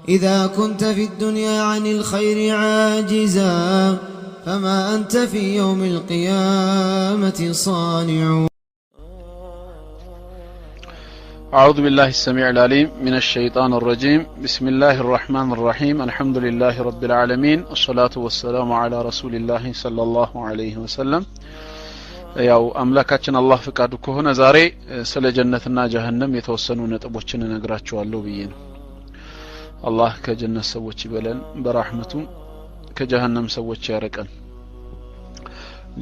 إذا كنت في الدنيا عن الخير عاجزا فما أنت في يوم القيامة صانع. أعوذ بالله السميع العليم من الشيطان الرجيم. بسم الله الرحمن الرحيم. الحمد لله رب العالمين، الصلاة والسلام على رسول الله صلى الله عليه وسلم። ያው አምላካችን አላህ ፍቃዱ ከሆነ ዛሬ ስለ ጀነትና ጀሃነም የተወሰኑ ነጥቦችን እነግራችኋለሁ ብዬ ነው። አላህ ከጀነት ሰዎች ይበለን በረህመቱ፣ ከጀሃነም ሰዎች ያረቀን።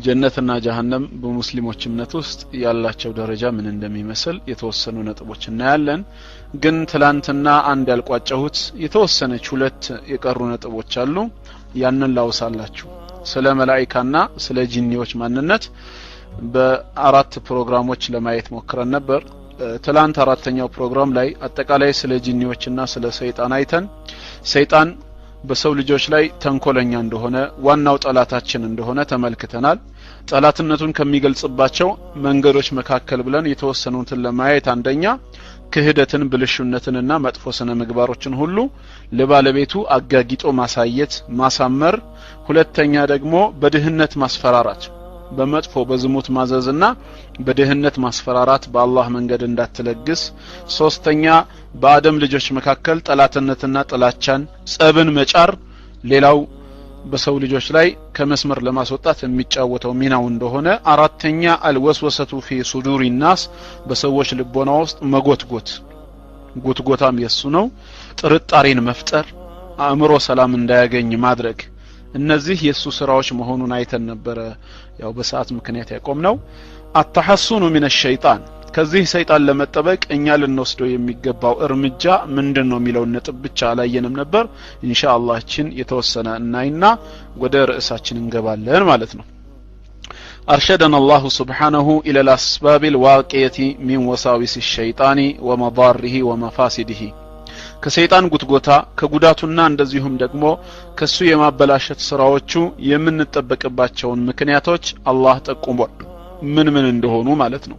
ጀነትና ጀሃነም በሙስሊሞች እምነት ውስጥ ያላቸው ደረጃ ምን እንደሚመስል የተወሰኑ ነጥቦች እናያለን። ግን ትላንትና አንድ ያልቋጨሁት የተወሰነች ሁለት የቀሩ ነጥቦች አሉ። ያንን ላውሳላችሁ። ስለ መላእክትና ስለ ጂኒዎች ማንነት በአራት ፕሮግራሞች ለማየት ሞክረን ነበር። ትላንት አራተኛው ፕሮግራም ላይ አጠቃላይ ስለ ጂኒዎችና ስለ ሰይጣን አይተን ሰይጣን በሰው ልጆች ላይ ተንኮለኛ እንደሆነ ዋናው ጠላታችን እንደሆነ ተመልክተናል። ጠላትነቱን ከሚገልጽባቸው መንገዶች መካከል ብለን የተወሰኑትን ለማየት አንደኛ ክህደትን፣ ብልሹነትንና መጥፎ ስነ ምግባሮችን ሁሉ ለባለቤቱ አጋጊጦ ማሳየት ማሳመር፣ ሁለተኛ ደግሞ በድህነት ማስፈራራት፣ በመጥፎ በዝሙት ማዘዝና በድህነት ማስፈራራት በአላህ መንገድ እንዳትለግስ፣ ሶስተኛ በአደም ልጆች መካከል ጠላትነትና ጥላቻን ጸብን መጫር ሌላው በሰው ልጆች ላይ ከመስመር ለማስወጣት የሚጫወተው ሚናው እንደሆነ፣ አራተኛ አልወስወሰቱ ፊ ሱዱሪ الناس በሰዎች ልቦና ውስጥ መጎትጎት ጉትጎታም የሱ ነው፣ ጥርጣሬን መፍጠር፣ አእምሮ ሰላም እንዳያገኝ ማድረግ፣ እነዚህ የሱ ስራዎች መሆኑን አይተን ነበር። ያው በሰዓት ምክንያት ያቆምነው አተሐሱኑ ሚነ ሸይጣን፣ ከዚህ ሰይጣን ለመጠበቅ እኛ ልንወስደው የሚገባው እርምጃ ምንድነው የሚለው ነጥብ ብቻ አላየንም ነበር። ኢንሻአላህ እቺን የተወሰነ እናይና ወደ ርዕሳችን እንገባለን ማለት ነው። أرشدنا الله سبحانه إلى الأسباب الواقعة من وساوس الشيطان ومضاره ومفاسده ከሰይጣን ጉትጎታ ከጉዳቱና እንደዚሁም ደግሞ ከሱ የማበላሸት ስራዎቹ የምንጠበቅባቸውን ምክንያቶች አላህ ጠቁሟል፣ ምን እንደሆኑ ማለት ነው።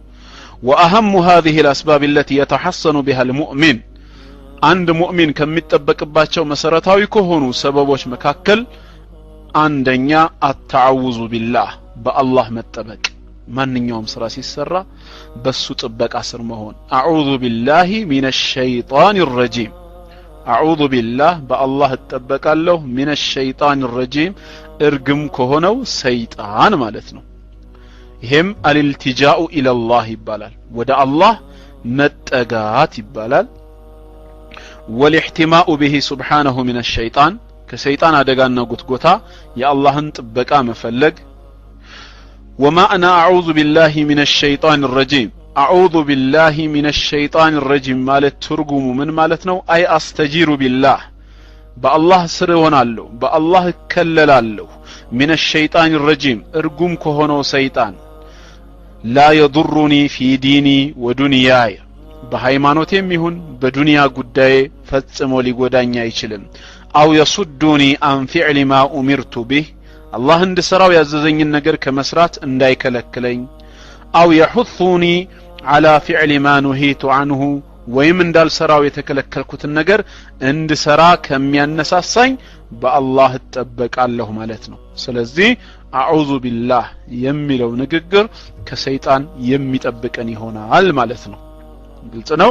وأهم هذه الأسباب التي يتحصن بها المؤمن عند مؤمن ከሚጠበቅባቸው መሰረታዊ ከሆኑ ሰበቦች መካከል አንደኛ التعوذ بالله በአላህ መጠበቅ፣ ማንኛውም ስራ ሲሰራ በሱ ጥበቃ ስር መሆን። أعوذ بالله من الشيطان الرجيم أعوذ بالله بالله اتبقالله من الشيطان الرجيم ارقم كهونو سيطان مالتنا هم الالتجاء إلى الله يبالال ودع الله متقات يبالال والاحتماء به سبحانه من الشيطان كسيطان أدقانا قطقوتا يا الله انتبقا مفلق. وما أنا أعوذ بالله من الشيطان الرجيم أعوذ بالله من الشيطان الرجيم مالت ترجم من مالتنا أي أستجير بالله بالله سرونالو بالله كللالو من الشيطان الرجيم ارجم كهونو سيطان لا يضرني في ديني ودنياي بهايمانوتيم يهون بدنيا قداي فتصمو ليقوداني አይችልም أو يصدني عن فعل ما أمرت به الله عند سراو يعززني النجر كمسرات انداي كلكلين أو يحثني على فعل ما نهيت عنه ويمن دال سراو يتكلكلكوت النجر عند سرا كميانساساኝ بالله اتبق الله مالتنا. ስለዚህ أعوذ بالله የሚለው ንግግር ከሰይጣን የሚጠብቀን ይሆናል ማለት ነው። ግልጽ ነው።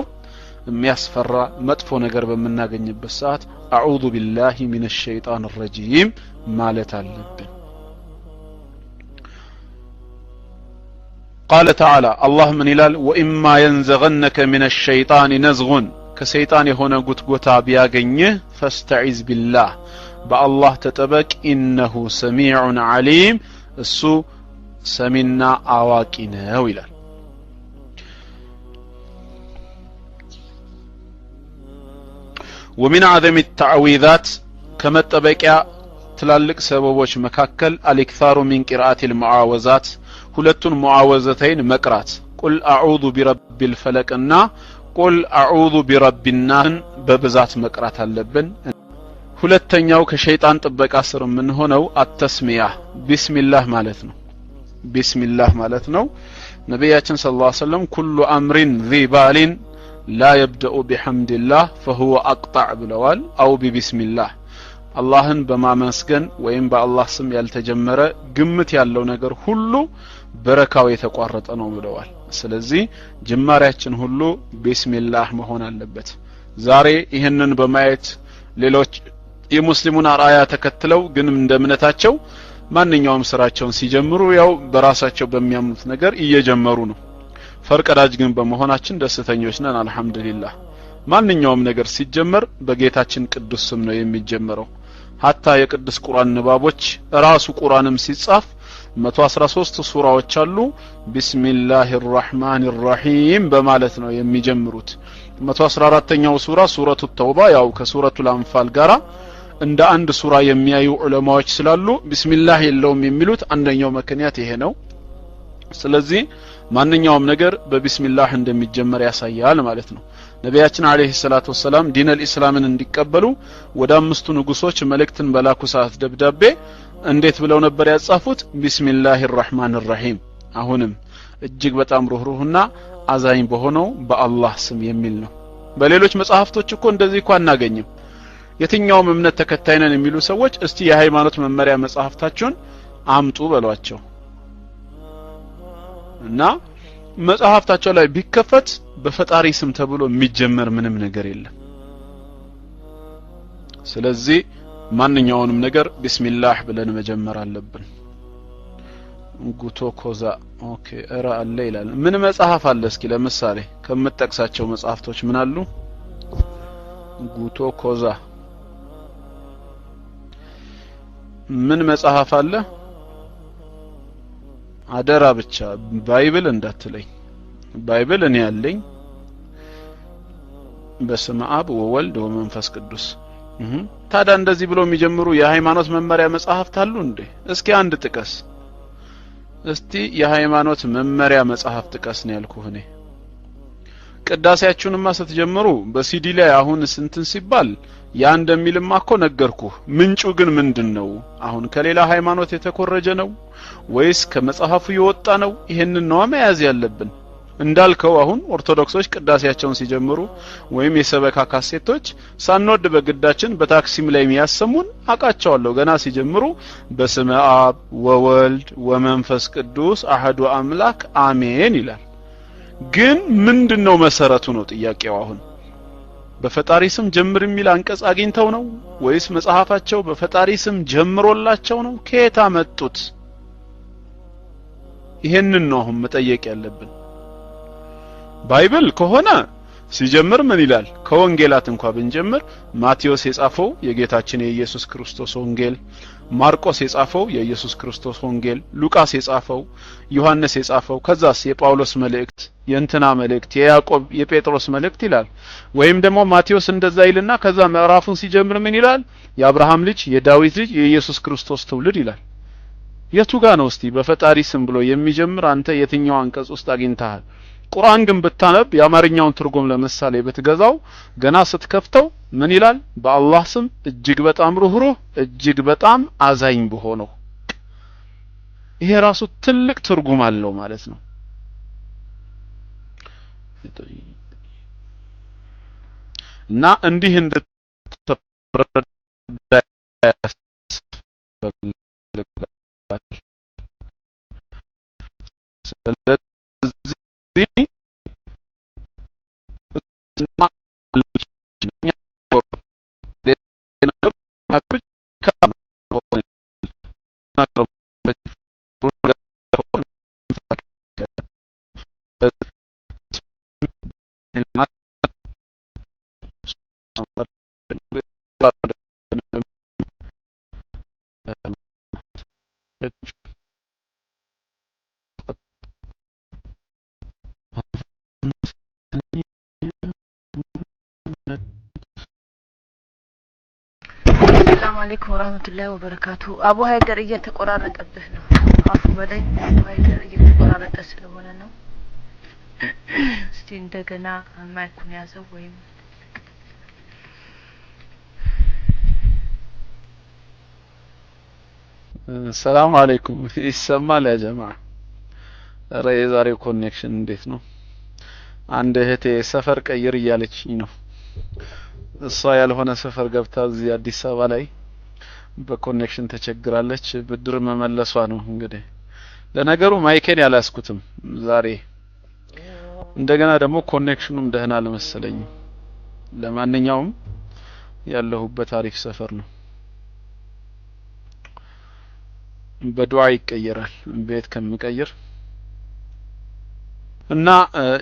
የሚያስፈራ መጥፎ ነገር በመናገኝበት ሰዓት أعوذ بالله من الشيطان الرجيم ማለት አለብን። قال تعالى الله من إلال وإما ينزغنك من الشيطان نزغ كسيطان هنا قطقطا بياغنيه فاستعذ بالله بالله تتبك إنه سميع عليم السو سمنا آواكنا وإلال. ومن عدم التعويذات كما تبكى تلالك سببوش مكاكل الاكثار من قراءة المعاوذات ሁለቱን ሙዓወዘተይን መቅራት ቁል አዑዙ ቢረቢል ፈለቅና ቁል አዑዙ ቢረቢናን በብዛት መቅራት አለብን። ሁለተኛው ከሸይጣን ጥበቃ ስር ምን ሆነው አተስሚያ ቢስሚላህ ማለት ነው። ቢስሚላህ ማለት ነው። ነብያችን ሰለላሁ ዐለይሂ ወሰለም ኩሉ አምሪን ዚ ባሊን ላ የብደኡ ቢሐምድላህ فهو أقطع ብለዋል አው ቢቢስሚላህ አላህን በማመስገን ወይም በአላህ ስም ያልተጀመረ ግምት ያለው ነገር ሁሉ በረካው የተቋረጠ ነው ብለዋል ስለዚህ ጅማሬያችን ሁሉ ቢስሚላህ መሆን አለበት ዛሬ ይሄንን በማየት ሌሎች የሙስሊሙን አርአያ ተከትለው ግን እንደ እምነታቸው ማንኛውም ስራቸውን ሲጀምሩ ያው በራሳቸው በሚያምኑት ነገር እየጀመሩ ነው ፈርቀዳጅ ግን በመሆናችን ደስተኞች ነን አልহামዱሊላህ ማንኛውም ነገር ሲጀመር በጌታችን ቅዱስ ስም ነው የሚጀመረው ሐታ የቅዱስ ቁርአን ንባቦች ራሱ ቁርአንም ሲጻፍ 113 ሱራዎች አሉ ቢስሚላሂር ረህማኒር ረሂም በማለት ነው የሚጀምሩት 114ኛው ሱራ ሱረቱ ተውባ ያው ከሱረቱ አንፋል ጋራ እንደ አንድ ሱራ የሚያዩ ዑለማዎች ስላሉ ቢስሚላህ የለውም የሚሉት አንደኛው ምክንያት ይሄ ነው ስለዚህ ማንኛውም ነገር በቢስሚላህ እንደሚጀመር ያሳያል ማለት ነው ነቢያችን አለይሂ ሰላቱ ወሰለም ዲነል ኢስላምን እንዲቀበሉ ወደ አምስቱ ንጉሶች መልእክትን በላኩ ሰዓት ደብዳቤ እንዴት ብለው ነበር ያጻፉት ቢስሚላሂር ረህማኒር ረሂም አሁንም እጅግ በጣም ሩህሩህና አዛኝ በሆነው በአላህ ስም የሚል ነው በሌሎች መጽሐፍቶች እኮ እንደዚህ እንኳን አናገኝም የትኛውም እምነት ተከታይ ነን የሚሉ ሰዎች እስቲ የሃይማኖት መመሪያ መጽሐፍታቸውን አምጡ በሏቸው እና መጽሐፍታቸው ላይ ቢከፈት በፈጣሪ ስም ተብሎ የሚጀመር ምንም ነገር የለም ስለዚህ ማንኛውንም ነገር ቢስሚላህ ብለን መጀመር አለብን ጉቶ ኮዛ ኦኬ እራ አለ ይላል ምን መጽሐፍ አለ እስኪ ለምሳሌ ከመጠቅሳቸው መጽሐፍቶች ምን አሉ ጉቶ ኮዛ ምን መጽሐፍ አለ አደራ ብቻ ባይብል እንዳትለኝ ባይብል እኔ ያለኝ በስመ አብ ወወልድ ወመንፈስ ቅዱስ ታዲያ እንደዚህ ብሎ የሚጀምሩ የሃይማኖት መመሪያ መጽሐፍት አሉ እንዴ እስኪ አንድ ጥቀስ እስቲ የሃይማኖት መመሪያ መጽሐፍ ጥቀስ ነው ያልኩህ እኔ ቅዳሴያችሁንማ ስትጀምሩ በሲዲ ላይ አሁን ስንትን ሲባል ያ እንደሚልማ እኮ ነገርኩህ ምንጩ ግን ምንድነው አሁን ከሌላ ሃይማኖት የተኮረጀ ነው ወይስ ከመጽሐፉ የወጣ ነው ይሄንን ነው መያዝ ያለብን እንዳልከው አሁን ኦርቶዶክሶች ቅዳሴያቸውን ሲጀምሩ ወይም የሰበካ ካሴቶች ሳንወድ በግዳችን በታክሲም ላይ የሚያሰሙን አቃቸዋለሁ ገና ሲጀምሩ በስመ አብ ወወልድ ወመንፈስ ቅዱስ አሐዱ አምላክ አሜን ይላል ግን ምንድነው መሰረቱ ነው ጥያቄው አሁን በፈጣሪ ስም ጀምር የሚል አንቀጽ አግኝተው ነው ወይስ መጽሐፋቸው በፈጣሪ ስም ጀምሮላቸው ነው ከየት አመጡት ይሄንን ነው አሁን መጠየቅ ያለብን ባይብል ከሆነ ሲጀምር ምን ይላል ከወንጌላት እንኳን ብንጀምር ማቴዎስ የጻፈው የጌታችን የኢየሱስ ክርስቶስ ወንጌል ማርቆስ የጻፈው የኢየሱስ ክርስቶስ ወንጌል ሉቃስ የጻፈው ዮሐንስ የጻፈው ከዛስ የጳውሎስ መልእክት የእንትና መልእክት የያዕቆብ የጴጥሮስ መልእክት ይላል ወይም ደግሞ ማቴዎስ እንደዛ ይልና ከዛ ምዕራፉን ሲጀምር ምን ይላል የአብርሃም ልጅ የዳዊት ልጅ የኢየሱስ ክርስቶስ ትውልድ ይላል የቱ ጋር ነው እስቲ በፈጣሪ ስም ብሎ የሚጀምር አንተ የትኛው አንቀጽ ውስጥ አግኝተሃል ቁርአን ግን ብታነብ የአማርኛውን ትርጉም ለምሳሌ ብትገዛው ገና ስትከፍተው ምን ይላል በአላህ ስም እጅግ በጣም ሩህሩህ እጅግ በጣም አዛኝ በሆነው ይሄ ራሱ ትልቅ ትርጉም አለው ማለት ነው እና እንዲህ እንድትረዳ السلام عليكم ورحمة الله وبركاته أبو هايدر إجا تقرارة أبهنا عفو بدي أبو هايدر إجا تقرارة أسلونا نو ستين دقنا ما يكون يازوين السلام عليكم يسمى يا جماعة رأي زاري كونيكشن انديت نو አንድ እህቴ ሰፈር ቀይር እያለችኝ ነው። እሷ ያልሆነ ሰፈር ገብታ እዚህ አዲስ አበባ ላይ በኮኔክሽን ተቸግራለች። ብድር መመለሷ ነው እንግዲህ። ለነገሩ ማይኬን ያላስኩትም ዛሬ እንደገና ደግሞ ኮኔክሽኑም ደህና አልመሰለኝም። ለማንኛውም ያለሁበት አሪፍ ሰፈር ነው። በዱዓ ይቀየራል ቤት ከምቀይር እና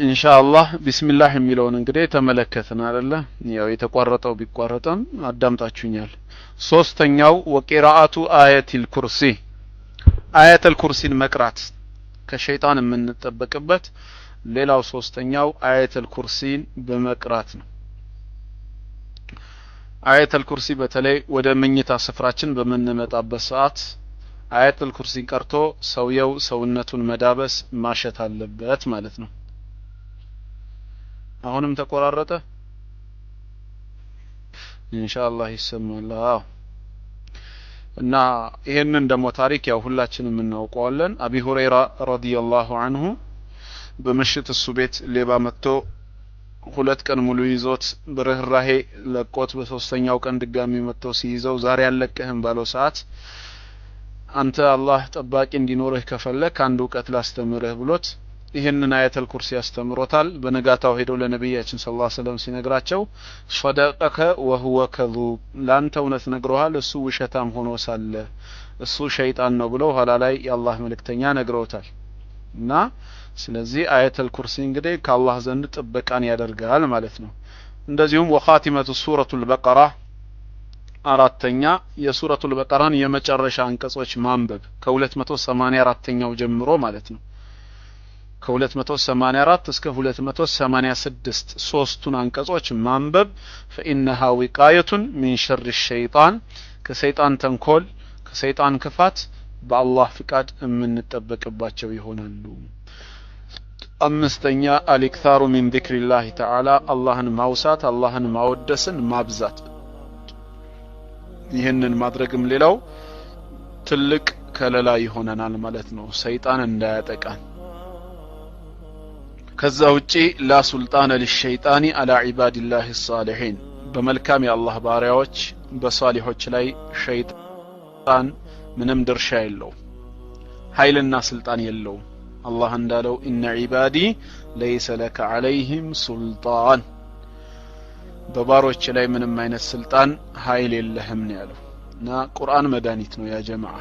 ኢንሻአላህ ቢስሚላህ የሚለውን እንግዲህ ተመለከትን አይደለ? ያው የተቋረጠው ቢቋረጥም አዳምጣችሁኛል። ሶስተኛው ወቂራአቱ አያቲል ኩርሲ አያተል ኩርሲን መቅራት ከሸይጣን የምንጠበቅበት ሌላው ሶስተኛው አያተል ኩርሲን በመቅራት ነው። አያተል ኩርሲ በተለይ ወደ መኝታ ስፍራችን በምንመጣበት ሰዓት አያተል ኩርሲን ቀርቶ ሰውየው ሰውነቱን መዳበስ ማሸት አለበት ማለት ነው። አሁንም ተቆራረጠ ኢንሻአላህ ይሰማል። እና ይሄንን ደግሞ ታሪክ ያው ሁላችንም እናውቀዋለን። አቢ ሁረይራ ረዲየላሁ ዐንሁ በመሽት እሱ ቤት ሌባ መጥቶ 2 ቀን ሙሉ ይዞት በርህራሄ ለቆት በሶስተኛው ቀን ድጋሚ መጥቶ ሲይዘው ዛሬ ያለቀህም ባለው ሰዓት አንተ አላህ ጠባቂ እንዲኖርህ ከፈለክ አንድ ዕውቀት ላስተምርህ ብሎት ይሄንን አያተል ኩርሲ ያስተምሮታል። በነጋታው ሄዶ ለነብያችን ሰለላሁ ዐለይሂ ወሰለም ሲነግራቸው ፈደቀከ ወሁወ ከዙብ ላንተ እውነት ነግሮሃል እሱ ውሸታም ሆኖ ሳለ እሱ ሸይጣን ነው ብለው ኋላ ላይ የአላህ መልእክተኛ ነግረውታል። እና ስለዚህ አያተል ኩርሲ እንግዲህ ከአላህ ዘንድ ጥበቃን ያደርጋል ማለት ነው። እንደዚሁም ወኻቲመቱ ሱረቱል በቀራ አራተኛ የሱረቱል በቀራን የመጨረሻ አንቀጾች ማንበብ ከ284ኛው ጀምሮ ማለት ነው። ከ284 እስከ 286 ሶስቱን አንቀጾች ማንበብ فإنها وقاية من شر الشيطان ከሰይጣን ተንኮል ከሰይጣን ክፋት በአላህ ፍቃድ የምንጠበቅባቸው ይሆናሉ። አምስተኛ አልኢክታሩ ሚን ዚክሪላህ ተዓላ አላህን ማውሳት አላህን ማወደስን ማብዛት። ይህንን ማድረግም ሌላው ትልቅ ከለላ ይሆነናል ማለት ነው ሰይጣን እንዳያጠቃን። ከዛ ውጪ ላ ሱልጣነ ለሸይጣኒ አላ ዒባዲላህ الصالحين በመልካም የአላህ ባሪያዎች በሷሊሆች ላይ ሸይጣን ምንም ድርሻ የለው ኃይልና ስልጣን የለው። አላህ እንዳለው ኢነ ዒባዲ ለይሰ ለከ ዐለይሂም ሱልጣን በባሮች ላይ ምንም አይነት ስልጣን ኃይል የለህም ነው ያለው። እና ቁርአን መድኃኒት ነው ያ ጀማዓ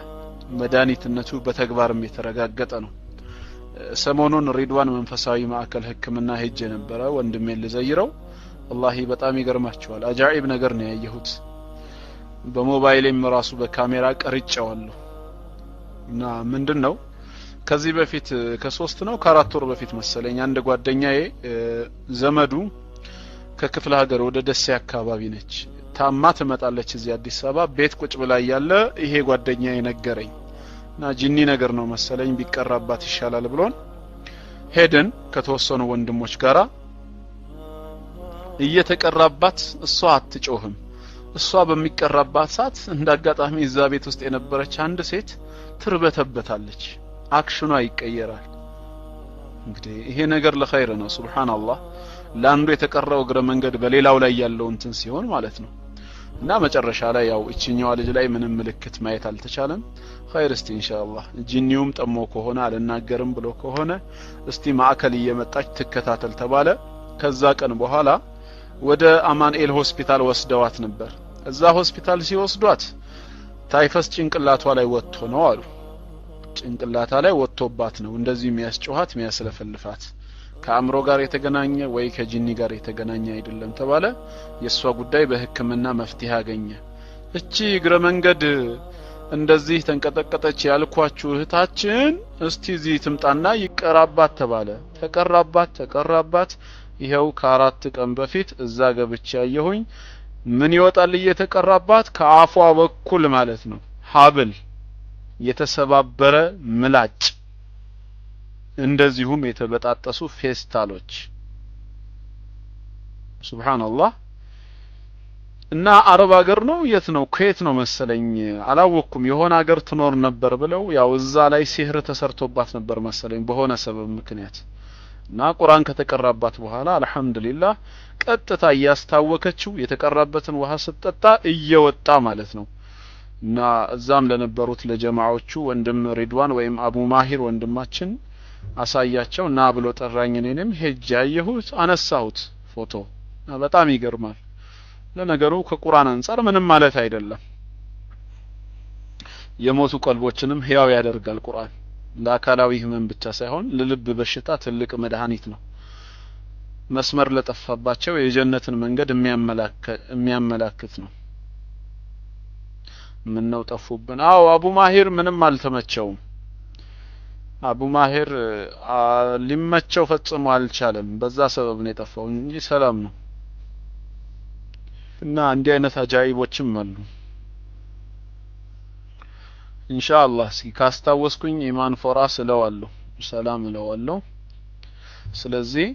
መድኃኒትነቱ በተግባርም የተረጋገጠ ነው። ሰሞኑን ሪድዋን መንፈሳዊ ማዕከል ህክምና ሄጄ ነበረ ወንድሜን ልዘይረው والله በጣም ይገርማችኋል አጃኢብ ነገር ነው ያየሁት። በሞባይሌም ራሱ በካሜራ ቀርጬዋለሁ። እና ምንድነው ከዚህ በፊት ከ3 ነው ከ4 ወር በፊት መሰለኝ አንድ ጓደኛዬ ዘመዱ ከክፍለ ሀገር ወደ ደሴ አካባቢ ነች ታማ ትመጣለች እዚህ አዲስ አበባ ቤት ቁጭ ብላ ያለ ይሄ ጓደኛዬ ነገረኝ። እና ጂኒ ነገር ነው መሰለኝ ቢቀራባት ይሻላል ብሎን ሄደን ከተወሰኑ ወንድሞች ጋራ እየተቀራባት እሷ አትጮህም። እሷ በሚቀራባት ሰዓት እንዳጋጣሚ እዛ ቤት ውስጥ የነበረች አንድ ሴት ትርበተበታለች አክሽኗ ይቀየራል። እንግዲህ ይሄ ነገር ለኸይር ነው ሱብሃንአላህ ላንዱ የተቀረው እግረ መንገድ በሌላው ላይ ያለው እንትን ሲሆን ማለት ነው። እና መጨረሻ ላይ ያው እቺኛዋ ልጅ ላይ ምንም ምልክት ማየት አልተቻለም። ኸይር እስቲ ኢንሻአላህ ጂኒውም ጠሞ ከሆነ አልናገርም ብሎ ከሆነ እስቲ ማዕከል እየመጣች ትከታተል ተባለ። ከዛ ቀን በኋላ ወደ አማኑኤል ሆስፒታል ወስደዋት ነበር። እዛ ሆስፒታል ሲወስዷት ታይፈስ ጭንቅላቷ ላይ ወጥቶ ነው አሉ። ጭንቅላቷ ላይ ወጥቶባት ነው እንደዚህ የሚያስጨዋት የሚያስለፈልፋት ከአምሮ ጋር የተገናኘ ወይ ከጂኒ ጋር የተገናኘ አይደለም ተባለ። የሷ ጉዳይ በህክምና መፍትሄ አገኘ። እቺ እግረ መንገድ እንደዚህ ተንቀጠቀጠች ያልኳችሁ እህታችን እስቲ እዚህ ትምጣና ይቀራባት ተባለ። ተቀራባት ይሄው ከ4 ቀን በፊት እዛ ገብቼ ያየሁኝ ምን ይወጣል እየተቀራባት ከአፏ በኩል ማለት ነው ሀብል የተሰባበረ ምላጭ እንደዚሁም የተበጣጠሱ ፌስታሎች ሱብሃንአላህ። እና አረብ ሀገር ነው የት ነው ኩዌት ነው መሰለኝ አላወኩም የሆነ ሀገር ትኖር ነበር ብለው ያው እዛ ላይ ሲህር ተሰርቶባት ነበር መሰለኝ በሆነ ሰበብ ምክንያት እና ቁርአን ከተቀራባት በኋላ አልহামዱሊላህ ቀጥታ ያስታወከችው የተቀራበትን ውሃ ስትጠጣ እየወጣ ማለት ነው እና እዛም ለነበሩት ለጀማዓዎቹ ወንድም ሪድዋን ወይም አቡ ማሂር ወንድማችን አሳያቸው እና ብሎ ጠራኝ እኔንም ሄጄ ያየሁት አነሳሁት ፎቶ በጣም ይገርማል ለነገሩ ከቁርአን አንፃር ምንም ማለት አይደለም የሞቱ ቀልቦችንም ህያው ያደርጋል ቁርአን ለአካላዊ ህመም ብቻ ሳይሆን ለልብ በሽታ ትልቅ መድኃኒት ነው መስመር ለጠፋባቸው የጀነትን መንገድ የሚያመላክት ነው ምን ነው ጠፉብን አው አቡ ማሂር ምንም አልተመቸውም አቡ ማሂር ሊመቸው ፈጽሞ አልቻለም በዛ ሰበብ ነው የጠፋው እንጂ ሰላም ነው እና እንዲህ አይነት አጃኢቦችም አሉ ኢንሻአላህ ካስታወስኩኝ ኢማን ፎራ ስለዋለሁ ሰላም ለዋለሁ ስለዚህ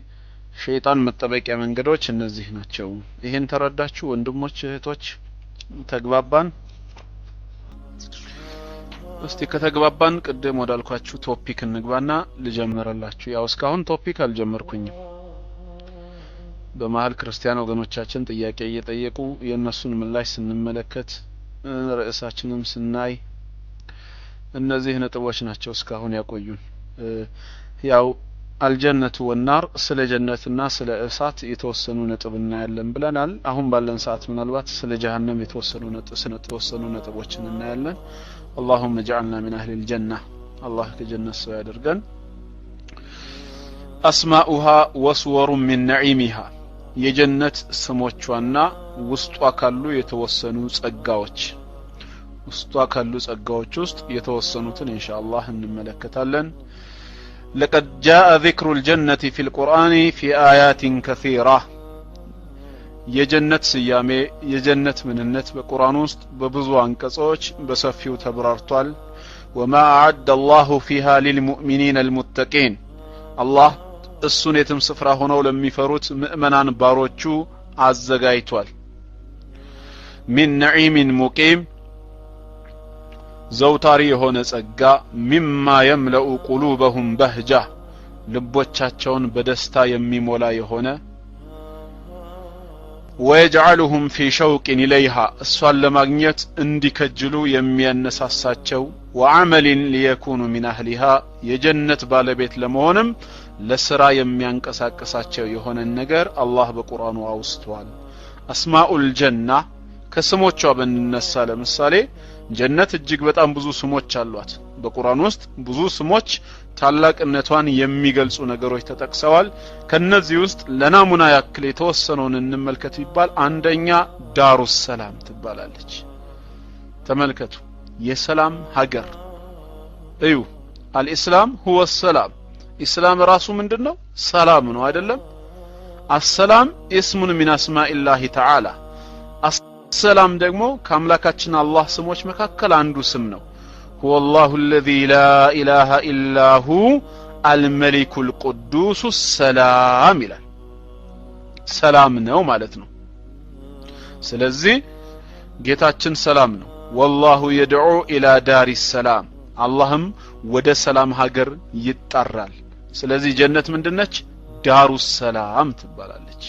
ሸይጣን መጠበቂያ መንገዶች እነዚህ ናቸው ይሄን ተረዳችሁ ወንድሞች እህቶች ተግባባን እስቲ ከተግባባን ቀደም ወዳልኳችሁ ቶፒክ እንግባና ልጀምርላችሁ ያው እስካሁን ቶፒክ አልጀመርኩኝም በመሃል ክርስቲያን ወገኖቻችን ጥያቄ እየጠየቁ የነሱን ምላሽ ስንመለከት ርዕሳችንም ስናይ እነዚህ ነጥቦች ናቸው እስካሁን ያቆዩን ያው አልጀነቱ ወናር ስለ ጀነትና ስለ እሳት የተወሰኑ ነጥብ እናያለን ብለናል አሁን ባለን ሰዓት ምናልባት ስለ ጀሃነም የተወሰኑ ነጥቦችን እናያለን اللهم اجعلنا من اهل الجنه الله كجنة سو ያደርገን اسماؤها وصور من نعيمها የጀነት ስሞቿና ውስጧ ካሉ የተወሰኑ ጸጋዎች ውስጧ ካሉ ጸጋዎች ውስጥ የተወሰኑትን ኢንሻአላህ እንመለከታለን لقد جاء ذكر الجنة في القرآن في آيات كثيرة የጀነት ስያሜ የጀነት ምንነት በቁርአን ውስጥ በብዙ አንቀጾች በሰፊው ተብራርቷል وما أعد الله فيها للمؤمنين المتقين الله እሱን የትም ስፍራ ሆነው ለሚፈሩት ምእመናን ባሮቹ አዘጋጅቷል من نعيم مقيم ዘውታሪ የሆነ ጸጋ مما يملأ قلوبهم بهجة ልቦቻቸውን በደስታ የሚሞላ የሆነ ويجعلهم في شوق إليها እሷን ለማግኘት እንዲከጅሉ የሚያነሳሳቸው وعمل ليكونوا من أهلها የጀነት ባለቤት ለመሆንም ለስራ የሚያንቀሳቅሳቸው የሆነ ነገር አላህ በቁርአኑ አውስቷል አስማኡል ጀና ከስሞቿ በእነሳ ለምሳሌ ጀነት እጅግ በጣም ብዙ ስሞች አሏት በቁርአን ውስጥ ብዙ ስሞች ታላቅነቷን የሚገልጹ ነገሮች ተጠቅሰዋል ከነዚህ ውስጥ ለናሙና ያክል የተወሰነውን እንመልከት ይባል አንደኛ ዳሩስ ሰላም ትባላለች ተመልከቱ የሰላም ሀገር እዩ አልኢስላም هو السلام ኢስላም ራሱ ምንድነው ሰላም ነው አይደለም አሰላም እስሙን من اسماء الله تعالى السلام ደግሞ ከአምላካችን አላህ ስሞች መካከል አንዱ ስም ነው هو الله الذي لا اله الا هو الملك القدوس السلام ይላል ሰላም ነው ማለት ነው ስለዚህ ጌታችን ሰላም ነው والله يدعو الى دار السلام አላህም ወደ ሰላም ሀገር ይጣራል ስለዚህ ጀነት ምንድነች ዳሩ ሰላም ትባላለች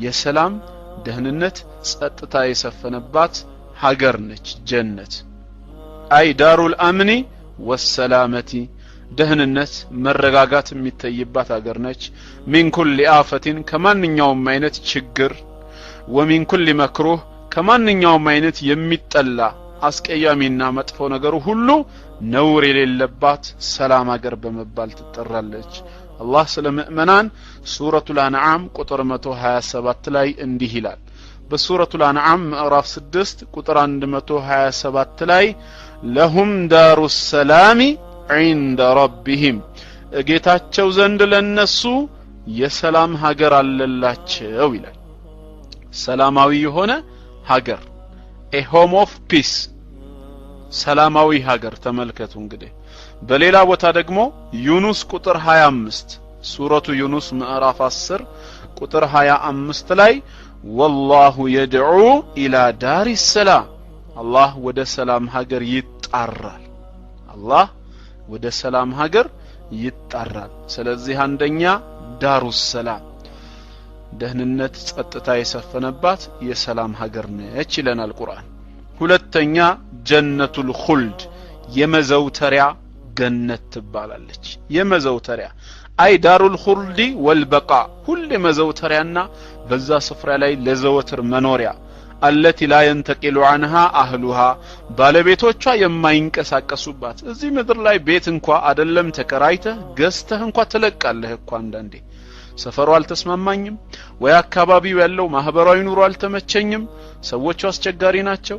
የሰላም ደህንነት ጸጥታ የሰፈነባት ሀገር ነች ጀነት አይ ዳሩል አምኒ ወሰላመቲ ደህንነት መረጋጋት የሚታይባት ሀገር ነች ሚን ኩል አፈቲን ከማንኛውም አይነት ችግር ወሚን ኩል መክሩህ ከማንኛውም አይነት የሚጠላ አስቀያሚና መጥፎ ነገር ሁሉ ነውር የሌለባት ሰላም ሀገር በመባል ትጠራለች አላህ ስለ ሙእሚናን ሱረቱል አንዓም ቁጥር 127 ላይ እንዲህ ይላል በሱረቱል አንዓም ምዕራፍ 6 ቁጥር 127 ላይ ለሁም ዳሩስ ሰላሚ عند ربهم ጌታቸው ዘንድ ለነሱ የሰላም ሀገር አለላቸው ይላል ሰላማዊ የሆነ ሀገር a home of peace ሰላማዊ ሀገር ተመልከቱ እንግዲህ በሌላ ቦታ ደግሞ ዩኑስ ቁጥር 25 ሱረቱ ዩኑስ ምዕራፍ 10 ቁጥር 25 ላይ والله يدعو الى دار السلام الله ወደ ሰላም ሀገር ይጣራል አላህ ወደ ሰላም ሀገር ይጣራል ስለዚህ አንደኛ ዳሩስ ሰላም ደህንነት ጸጥታ የሰፈነባት የሰላም ሀገር ነች ይለናል ቁርአን ሁለተኛ ጀነቱል ኹልድ የመዘውተሪያ ገነት ትባላለች የመዘውተሪያ አይ ዳሩል ኹልዲ ወልበቃ ሁሉ መዘውተሪያና በዛ ስፍራ ላይ ለዘወትር መኖሪያ التي لا ينتقل عنها اهلها ባለቤቶቿ የማይንቀሳቀሱባት እዚህ ምድር ላይ ቤት እንኳን አይደለም ተከራይተህ ገዝተህ እንኳን ተለቃለህ እኮ አንዳንዴ ሰፈሩ አልተስማማኝም ወይ አካባቢው ያለው ማህበራዊ ኑሮ አልተመቸኝም ሰዎቹ አስቸጋሪ ናቸው